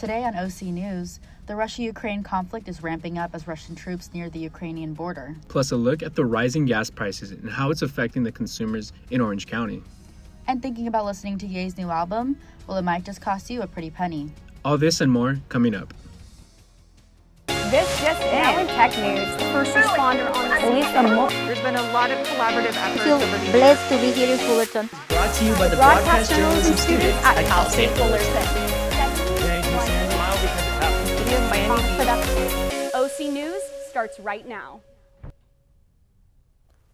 Today on OC News, the Russia-Ukraine conflict is ramping up as Russian troops near the Ukrainian border. Plus a look at the rising gas prices and how it's affecting the consumers in Orange County. And thinking about listening to Ye's new album, will it might just cost you a pretty penny. All this and more coming up. This just now in tech news, the first responder on the scene. There's been a lot of collaborative efforts I feel over the blessed to be here in Fullerton. Brought to you by the broadcast journalism students at Cal State Fullerton. OC News starts right now.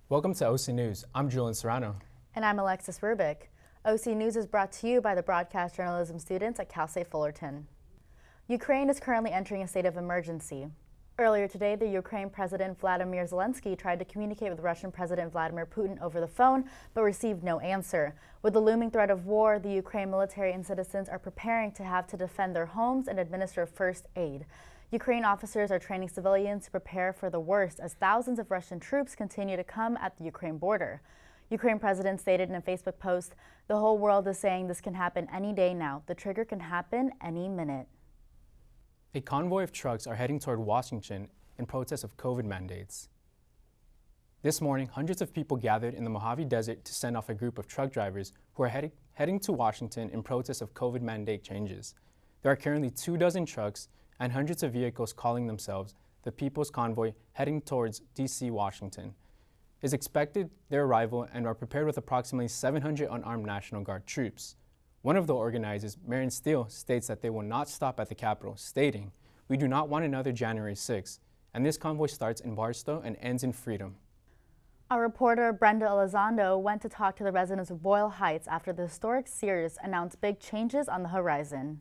Welcome to OC News. I'm Julian Serrano. And I'm Alexis Rubik. OC News is brought to you by the broadcast journalism students at Cal State Fullerton. Ukraine is currently entering a state of emergency. Earlier today, the Ukraine President Vladimir Zelensky tried to communicate with Russian President Vladimir Putin over the phone, but received no answer. With the looming threat of war, the Ukraine military and citizens are preparing to have to defend their homes and administer first aid. Ukraine officers are training civilians to prepare for the worst as thousands of Russian troops continue to come at the Ukraine border. Ukraine president stated in a Facebook post, "The whole world is saying this can happen any day now. The trigger can happen any minute." A convoy of trucks are heading toward Washington in protest of COVID mandates. This morning, hundreds of people gathered in the Mojave Desert to send off a group of truck drivers who are heading to Washington in protest of COVID mandate changes. There are currently 24 trucks and hundreds of vehicles calling themselves the People's Convoy heading towards D.C., Washington. It is expected their arrival and are prepared with approximately 700 unarmed National Guard troops. One of the organizers, Marion Steele, states that they will not stop at the Capitol, stating, "We do not want another January 6th, and this convoy starts in Barstow and ends in Freedom." Our reporter Brenda Elizondo went to talk to the residents of Boyle Heights after the historic Sears announced big changes on the horizon.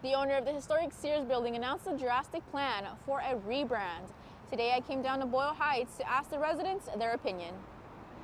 The owner of the historic Sears building announced a drastic plan for a rebrand. Today I came down to Boyle Heights to ask the residents their opinion.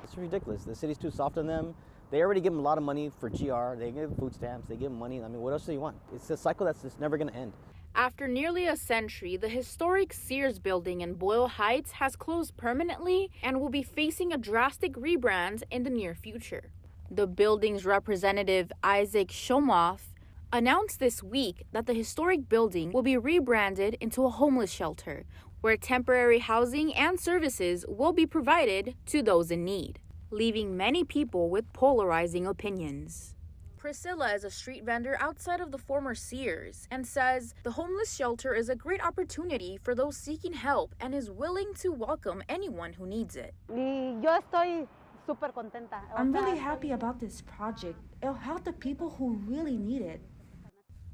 It's ridiculous. The city's too soft on them. They already give them a lot of money for GR. They give food stamps. They give them money. I mean, what else do you want? It's a cycle that's just never going to end. After nearly a century, the historic Sears building in Boyle Heights has closed permanently and will be facing a drastic rebrand in the near future. The building's representative, Isaac Shomoff, announced this week that the historic building will be rebranded into a homeless shelter, where temporary housing and services will be provided to those in need, leaving many people with polarizing opinions. Priscilla is a street vendor outside of the former Sears and says the homeless shelter is a great opportunity for those seeking help and is willing to welcome anyone who needs it. I'm really happy about this project. It'll help the people who really need it.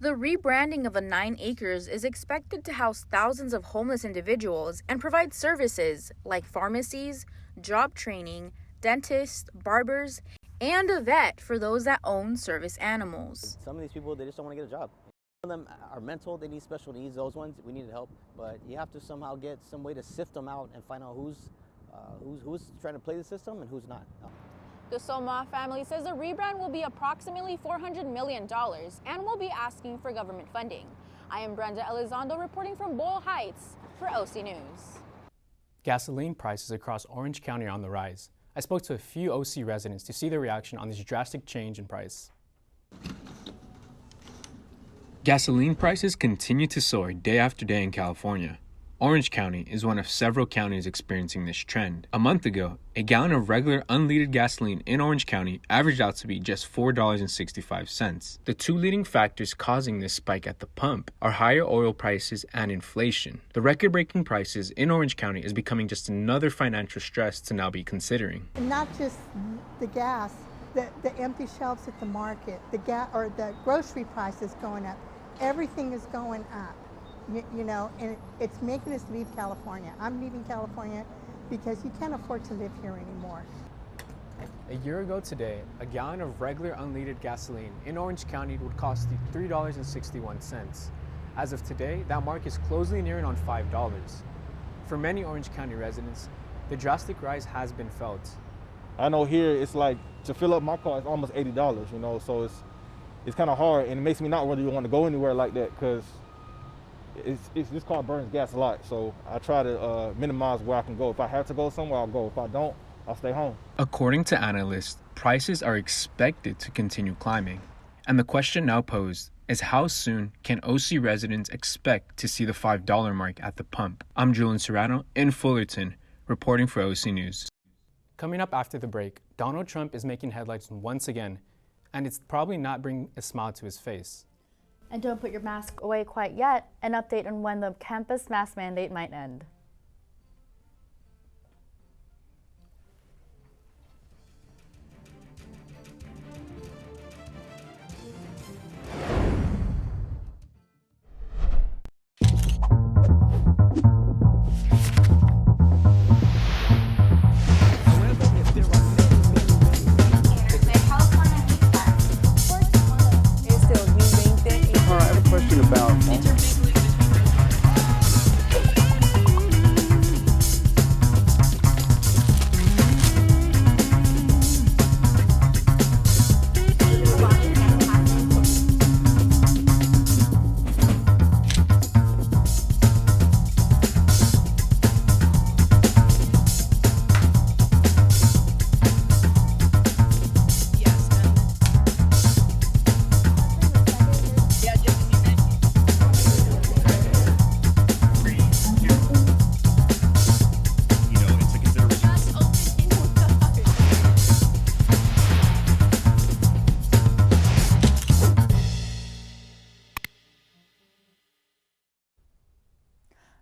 The rebranding of the 9 acres is expected to house thousands of homeless individuals and provide services like pharmacies, job training, dentists, barbers, and a vet for those that own service animals. Some of these people, they just don't want to get a job. Some of them are mental, they need special needs, those ones, we need help. But you have to somehow get some way to sift them out and find out who's trying to play the system and who's not. The Soma family says the rebrand will be approximately $400 million and will be asking for government funding. I am Brenda Elizondo reporting from Boyle Heights for OC News. Gasoline prices across Orange County are on the rise. I spoke to a few OC residents to see their reaction on this drastic change in price. Gasoline prices continue to soar day after day in California. Orange County is one of several counties experiencing this trend. A month ago, a gallon of regular unleaded gasoline in Orange County averaged out to be just $4.65. The two leading factors causing this spike at the pump are higher oil prices and inflation. The record-breaking prices in Orange County is becoming just another financial stress to now be considering. Not just the gas, the empty shelves at the market, the grocery prices going up. Everything is going up. You know, and it's making us leave California. I'm leaving California because you can't afford to live here anymore. A year ago today, a gallon of regular unleaded gasoline in Orange County would cost you $3.61. As of today, that mark is closely nearing on $5. For many Orange County residents, the drastic rise has been felt. I know here it's like to fill up my car it's almost $80, you know, so it's kind of hard, and it makes me not really want to go anywhere like that because this car burns gas a lot, so I try to minimize where I can go. If I have to go somewhere, I'll go. If I don't, I'll stay home. According to analysts, prices are expected to continue climbing. And the question now posed, is how soon can OC residents expect to see the $5 mark at the pump? I'm Julian Serrano in Fullerton, reporting for OC News. Coming up after the break, Donald Trump is making headlines once again, and it's probably not bringing a smile to his face. And don't put your mask away quite yet. An update on when the campus mask mandate might end.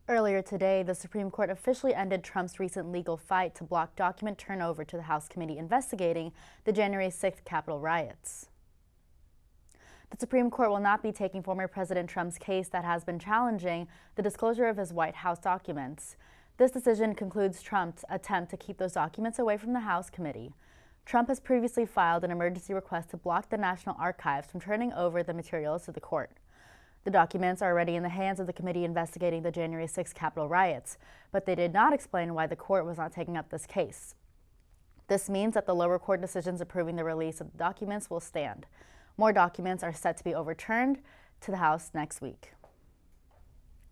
Earlier today, the Supreme Court officially ended Trump's recent legal fight to block document turnover to the House committee investigating the January 6th Capitol riots. The Supreme Court will not be taking former President Trump's case that has been challenging the disclosure of his White House documents. This decision concludes Trump's attempt to keep those documents away from the House committee. Trump has previously filed an emergency request to block the National Archives from turning over the materials to the court. The documents are already in the hands of the committee investigating the January 6th Capitol riots, but they did not explain why the court was not taking up this case. This means that the lower court decisions approving the release of the documents will stand. More documents are set to be overturned to the House next week.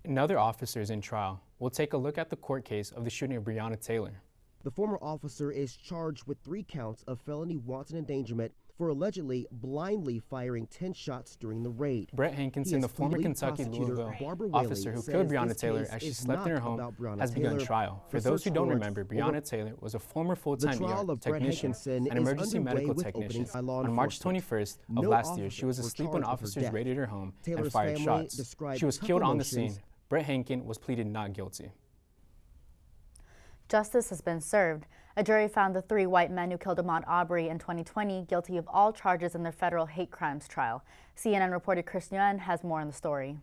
Another officer is in trial. We'll take a look at the court case of the shooting of Breonna Taylor. The former officer is charged with 3 counts of felony wanton endangerment for allegedly blindly firing 10 shots during the raid. Brett Hankinson, the former Kentucky Louisville officer who killed Breonna Taylor as she slept in her home, has begun trial. For those who don't remember, Breonna Taylor was a former full-time ER technician and emergency medical technician. On March 21st of last year, she was asleep when officers raided her home and fired shots. She was killed on the scene. Brett Hankin was pleaded not guilty. Justice has been served. A jury found the 3 white men who killed Ahmaud Arbery in 2020 guilty of all charges in their federal hate crimes trial. CNN reporter Chris Nguyen has more on the story.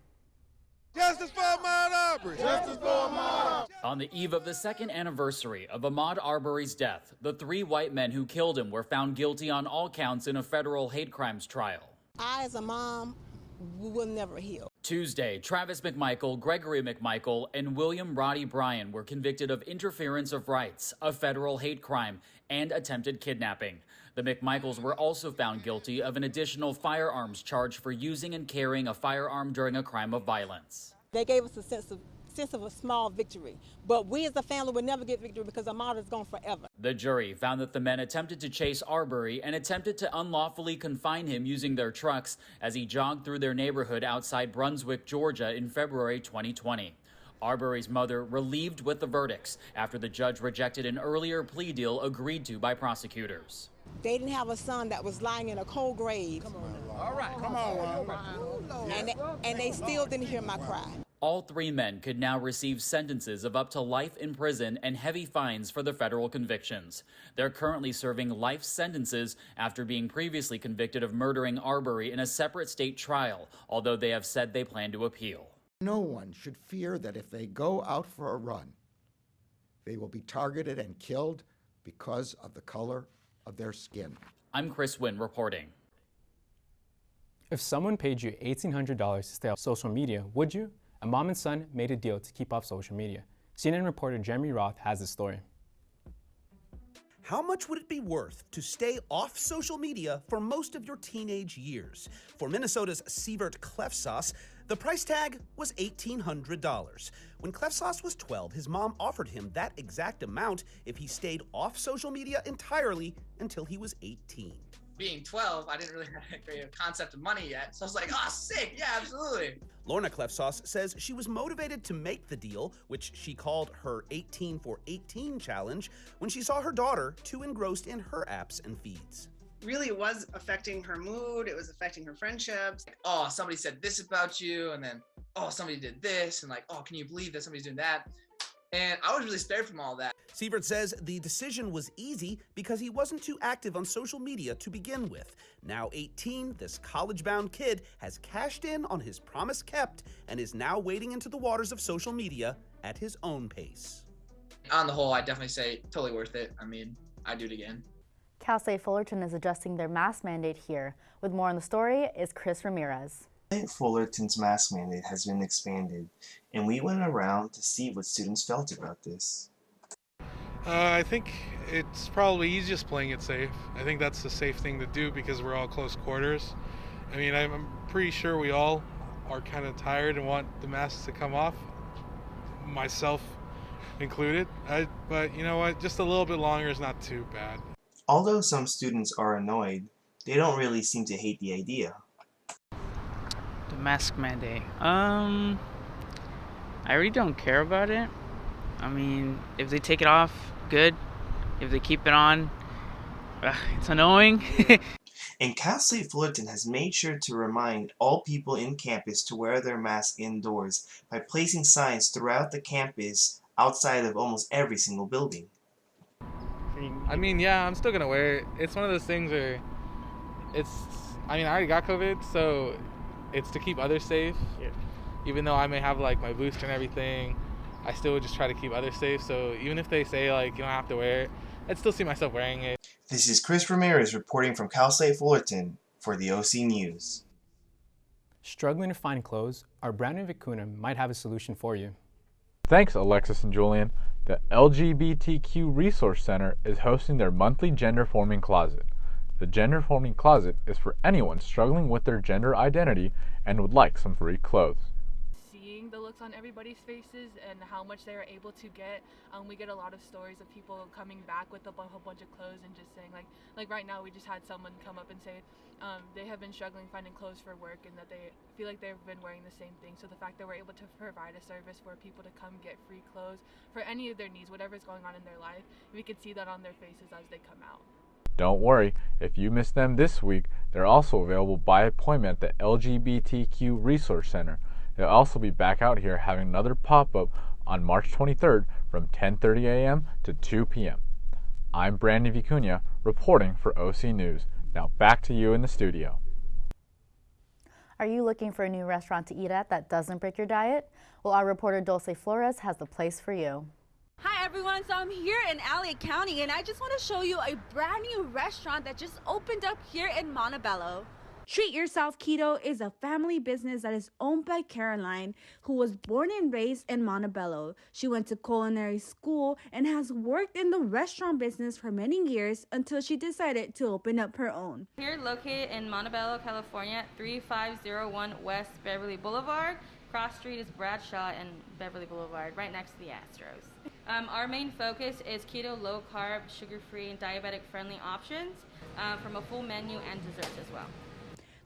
Justice for Ahmaud Arbery! Justice for Ahmaud Arbery! On the eve of the 2nd anniversary of Ahmaud Arbery's death, the 3 white men who killed him were found guilty on all counts in a federal hate crimes trial. I, as a mom, will never heal. Tuesday, Travis McMichael, Gregory McMichael, and William Roddy Bryan were convicted of interference of rights, a federal hate crime, and attempted kidnapping. The McMichaels were also found guilty of an additional firearms charge for using and carrying a firearm during a crime of violence. They gave us a sense of a small victory, but we as a family will never get victory because Ahmaud is gone forever. The jury found that the men attempted to chase Arbery and attempted to unlawfully confine him using their trucks as he jogged through their neighborhood outside Brunswick, Georgia in February 2020. Arbery's mother relieved with the verdicts after the judge rejected an earlier plea deal agreed to by prosecutors. They didn't have a son that was lying in a cold grave. All right, come on. And they still didn't hear my cry. All 3 men could now receive sentences of up to life in prison and heavy fines for the federal convictions. They're currently serving life sentences after being previously convicted of murdering Arbery in a separate state trial, although they have said they plan to appeal. No one should fear that if they go out for a run, they will be targeted and killed because of the color of their skin. I'm Chris Wynn reporting. If someone paid you $1,800 to stay off social media, would you? A mom and son made a deal to keep off social media. CNN reporter Jeremy Roth has the story. How much would it be worth to stay off social media for most of your teenage years? For Minnesota's Sievert Klefsauce, the price tag was $1,800. When Klefsauce was 12, his mom offered him that exact amount if he stayed off social media entirely until he was 18. being 12, I didn't really have a great concept of money yet. So I was like, oh, sick, yeah, absolutely. Lorna Klefsauce says she was motivated to make the deal, which she called her 18 for 18 challenge, when she saw her daughter too engrossed in her apps and feeds. Really was affecting her mood. It was affecting her friendships. Like, oh, somebody said this about you. And then, oh, somebody did this. And like, oh, can you believe that somebody's doing that? And I was really spared from all that. Sievert says the decision was easy because he wasn't too active on social media to begin with. Now 18, this college-bound kid has cashed in on his promise kept and is now wading into the waters of social media at his own pace. On the whole, I definitely say totally worth it. I mean, I'd do it again. Cal State Fullerton is adjusting their mask mandate here. With more on the story is Chris Ramirez. Fullerton's mask mandate has been expanded, and we went around to see what students felt about this. I think it's probably easiest playing it safe. I think that's the safe thing to do because we're all close quarters. I mean, I'm pretty sure we all are kind of tired and want the masks to come off, myself included. But you know what, just a little bit longer is not too bad. Although some students are annoyed, they don't really seem to hate the idea. The mask mandate. I really don't care about it. I mean, if they take it off, good. If they keep it on, it's annoying. And Cal State Fullerton has made sure to remind all people in campus to wear their mask indoors by placing signs throughout the campus outside of almost every single building. I mean, yeah, I'm still gonna wear it. It's one of those things where I already got COVID, so it's to keep others safe. Yeah. Even though I may have like my booster and everything, I still would just try to keep others safe. So even if they say like you don't have to wear it, I'd still see myself wearing it. This is Chris Ramirez reporting from Cal State Fullerton for the OC News. Struggling to find clothes? Our Brandon Vicuna might have a solution for you. Thanks, Alexis and Julian. The LGBTQ Resource Center is hosting their monthly gender-forming closet. The gender-forming closet is for anyone struggling with their gender identity and would like some free clothes. Seeing the looks on everybody's faces and how much they are able to get, we get a lot of stories of people coming back with a whole bunch of clothes and just saying like right now we just had someone come up and say they have been struggling finding clothes for work and that they feel like they've been wearing the same thing. So the fact that we're able to provide a service for people to come get free clothes for any of their needs, whatever's going on in their life, we could see that on their faces as they come out. Don't worry, if you miss them this week, they're also available by appointment at the LGBTQ Resource Center. They'll also be back out here having another pop-up on March 23rd from 10:30 a.m. to 2 p.m. I'm Brandon Vicuna reporting for OC News. Now back to you in the studio. Are you looking for a new restaurant to eat at that doesn't break your diet? Well, our reporter Dulce Flores has the place for you. Hi everyone, so I'm here in LA County and I just want to show you a brand new restaurant that just opened up here in Montebello. Treat Yourself Keto is a family business that is owned by Caroline, who was born and raised in Montebello. She went to culinary school and has worked in the restaurant business for many years until she decided to open up her own. We're located in Montebello, California, 3501 West Beverly Boulevard. Cross street is Bradshaw and Beverly Boulevard, right next to the Astros. Our main focus is keto, low-carb, sugar-free, and diabetic-friendly options from a full menu and desserts as well.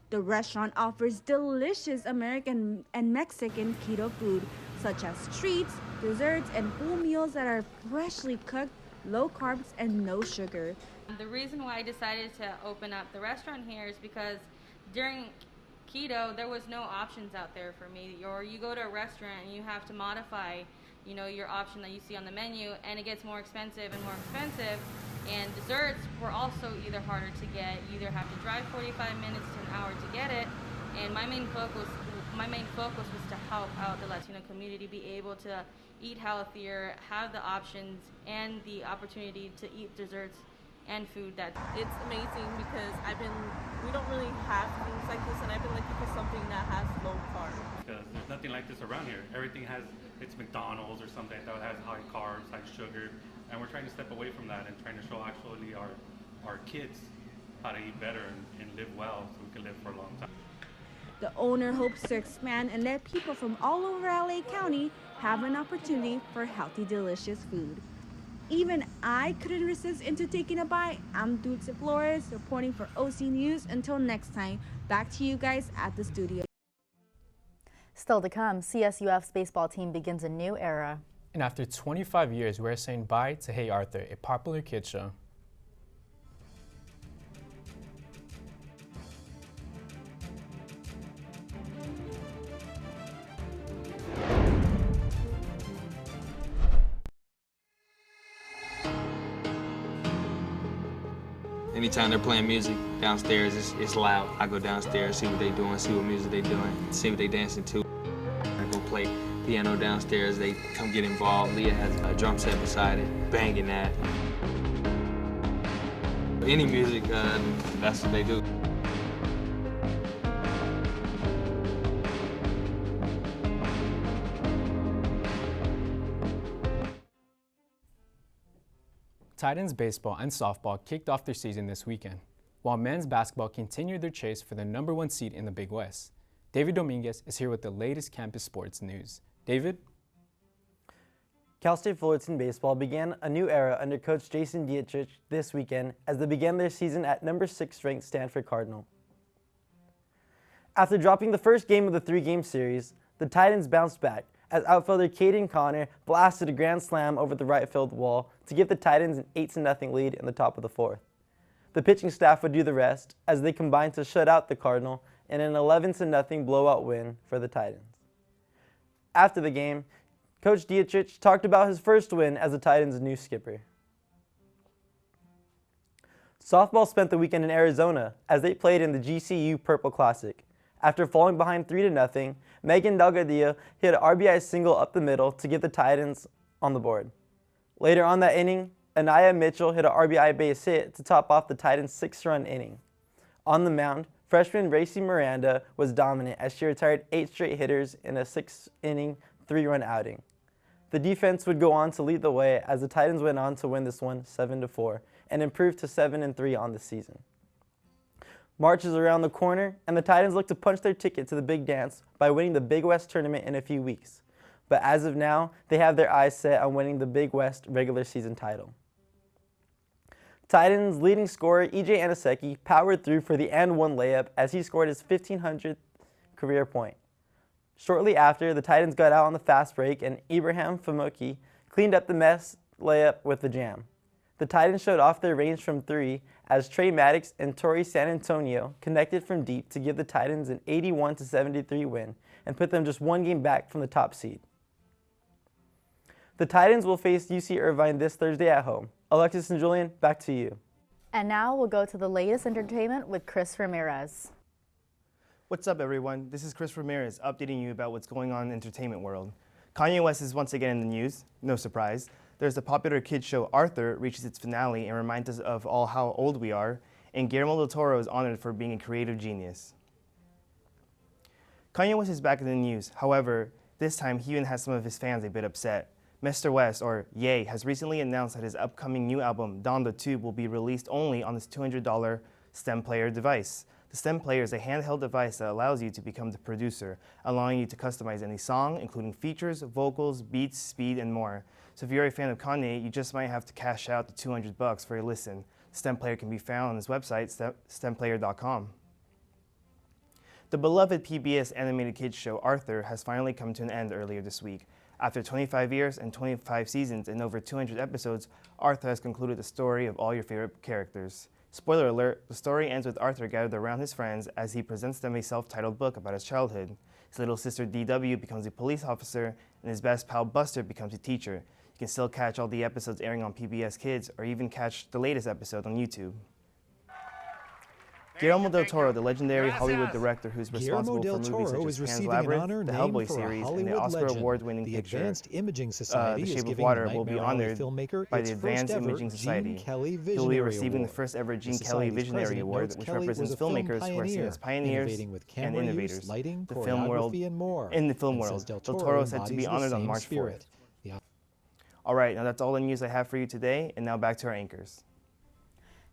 The restaurant offers delicious American and Mexican keto food, such as treats, desserts, and full meals that are freshly cooked, low carbs, and no sugar. The reason why I decided to open up the restaurant here is because during keto, there was no options out there for me. Or you go to a restaurant and you have to modify, your option that you see on the menu, and it gets more expensive and more expensive. And desserts were also either harder to get. You either have to drive 45 minutes to an hour to get it. And my main focus was to help out the Latino community be able to eat healthier, have the options and the opportunity to eat desserts and food that. It's amazing because we don't really have things like this, and I've been looking for something that has low carb. Because there's nothing like this around here. Everything it's McDonald's or something that has high carbs, high sugar, and we're trying to step away from that and trying to show actually our kids how to eat better and live well so we can live for a long time. The owner hopes to expand and let people from all over LA County have an opportunity for healthy, delicious food. even I couldn't resist into taking a bite. I'm Dulce Flores reporting for OC News. Until next time, back to you guys at the studio. Still to come, CSUF's baseball team begins a new era. And after 25 years, we're saying bye to Hey Arthur, a popular kids show. Anytime they're playing music downstairs, it's loud. I go downstairs, see what they're doing, see what music they're doing, see what they're dancing to. I go play piano downstairs, they come get involved. Leah has a drum set beside it, banging that. Any music, that's what they do. Titans baseball and softball kicked off their season this weekend, while men's basketball continued their chase for the #1 seed in the Big West. David Dominguez is here with the latest campus sports news. David? Cal State Fullerton baseball began a new era under coach Jason Dietrich this weekend as they began their season at #6 ranked Stanford Cardinal. After dropping the first game of the 3-game series, the Titans bounced back as outfielder Caden Connor blasted a grand slam over the right field wall to give the Titans an 8-0 lead in the top of the 4th. The pitching staff would do the rest as they combined to shut out the Cardinal in an 11-0 blowout win for the Titans. After the game, Coach Dietrich talked about his first win as the Titans' new skipper. Softball spent the weekend in Arizona as they played in the GCU Purple Classic. After falling behind 3-0, Megan Delgadillo hit an RBI single up the middle to get the Titans on the board. Later on that inning, Anaya Mitchell hit an RBI base hit to top off the Titans' 6-run inning. On the mound, freshman Racy Miranda was dominant as she retired 8 straight hitters in a 6-inning, 3-run outing. The defense would go on to lead the way as the Titans went on to win this one 7-4 and improved to 7-3 on the season. March is around the corner, and the Titans look to punch their ticket to the big dance by winning the Big West tournament in a few weeks. But as of now, they have their eyes set on winning the Big West regular season title. Titans leading scorer EJ Aniseki powered through for the and-one layup as he scored his 1,500th career point. Shortly after, the Titans got out on the fast break, and Ibrahim Famuki cleaned up the mess layup with the jam. The Titans showed off their range from 3 as Trey Maddox and Torrey San Antonio connected from deep to give the Titans an 81-73 win and put them just 1 game back from the top seed. The Titans will face UC Irvine this Thursday at home. Alexis and Julian, back to you. And now we'll go to the latest entertainment with Chris Ramirez. What's up, everyone? This is Chris Ramirez updating you about what's going on in the entertainment world. Kanye West is once again in the news, no surprise. There's the popular kids show Arthur reaches its finale and reminds us of all how old we are, and Guillermo del Toro is honored for being a creative genius. Kanye West is back in the news. However, this time he even has some of his fans a bit upset. Mr. West, or Ye, has recently announced that his upcoming new album, Don the Tube, will be released only on this $200 STEM player device. The STEM player is a handheld device that allows you to become the producer, allowing you to customize any song, including features, vocals, beats, speed, and more. So if you're a fan of Kanye, you just might have to cash out the $200 for a listen. The STEM player can be found on his website, stemplayer.com. The beloved PBS animated kids show Arthur has finally come to an end earlier this week. After 25 years and 25 seasons and over 200 episodes, Arthur has concluded the story of all your favorite characters. Spoiler alert, the story ends with Arthur gathered around his friends as he presents them a self-titled book about his childhood. His little sister DW becomes a police officer, and his best pal Buster becomes a teacher. You can still catch all the episodes airing on PBS Kids, or even catch the latest episode on YouTube. Guillermo del Toro, the legendary Hollywood director who's responsible for movies such as Pan's Labyrinth, the Hellboy series, and the Oscar award-winning picture, Advanced Imaging Society The Shape is of giving Water, the will be Nightmare Alley honored filmmaker by its the Advanced first-ever Imaging Society. Gene Kelly He will be Visionary receiving the Award. first-ever Gene The Kelly Society's Visionary president Award, notes which Kelly represents was a film filmmakers who are seen as pioneers innovating with and camera innovators. use, lighting, The film world, choreography, and more. in the film And world, says Del Del Toro Toro is set to be embodies the honored on same March March 4th. spirit. All right, now that's all the news I have for you today, and now back to our anchors.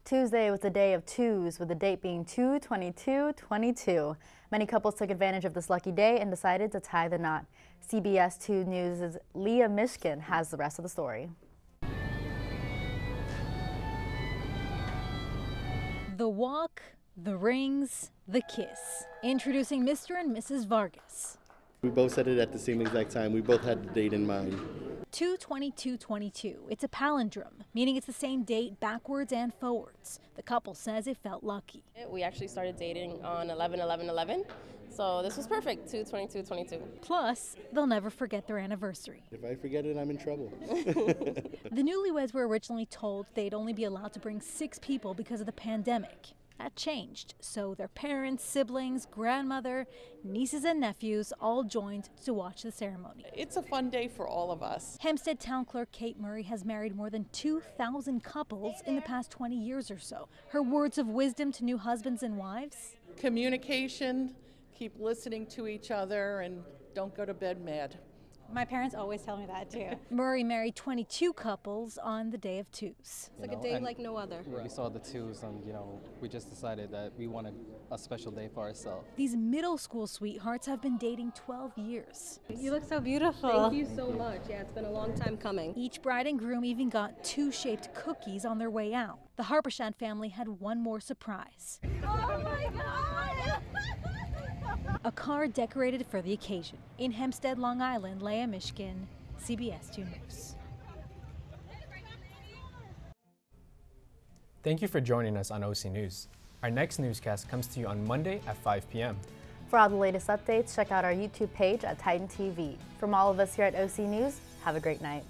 Tuesday was the day of twos, with the date being 2/22/22. Many couples took advantage of this lucky day and decided to tie the knot. CBS 2 News' Leah Mishkin has the rest of the story. The walk, the rings, the kiss. Introducing Mr. and Mrs. Vargas. We both said it at the same exact time. We both had the date in mind. 2/22/22. It's a palindrome, meaning it's the same date backwards and forwards. The couple says it felt lucky. We actually started dating on 11/11/11, so this was perfect, 2/22/22. Plus, they'll never forget their anniversary. If I forget it, I'm in trouble. The newlyweds were originally told they'd only be allowed to bring 6 people because of the pandemic. That changed, so their parents, siblings, grandmother, nieces and nephews all joined to watch the ceremony. It's a fun day for all of us. Hempstead Town Clerk Kate Murray has married more than 2,000 couples in the past 20 years or so. Her words of wisdom to new husbands and wives? Communication, keep listening to each other, and don't go to bed mad. My parents always tell me that too. Murray married 22 couples on the day of twos. It's like a day like no other. When we saw the twos, we just decided that we wanted a special day for ourselves. These middle school sweethearts have been dating 12 years. You look so beautiful. Thank you so much. Yeah, it's been a long time coming. Each bride and groom even got 2-shaped cookies on their way out. The Harpershan family had one more surprise. Oh my God! A car decorated for the occasion. In Hempstead, Long Island, Leah Mishkin, CBS 2 News. Thank you for joining us on OC News. Our next newscast comes to you on Monday at 5 p.m. For all the latest updates, check out our YouTube page at Titan TV. From all of us here at OC News, have a great night.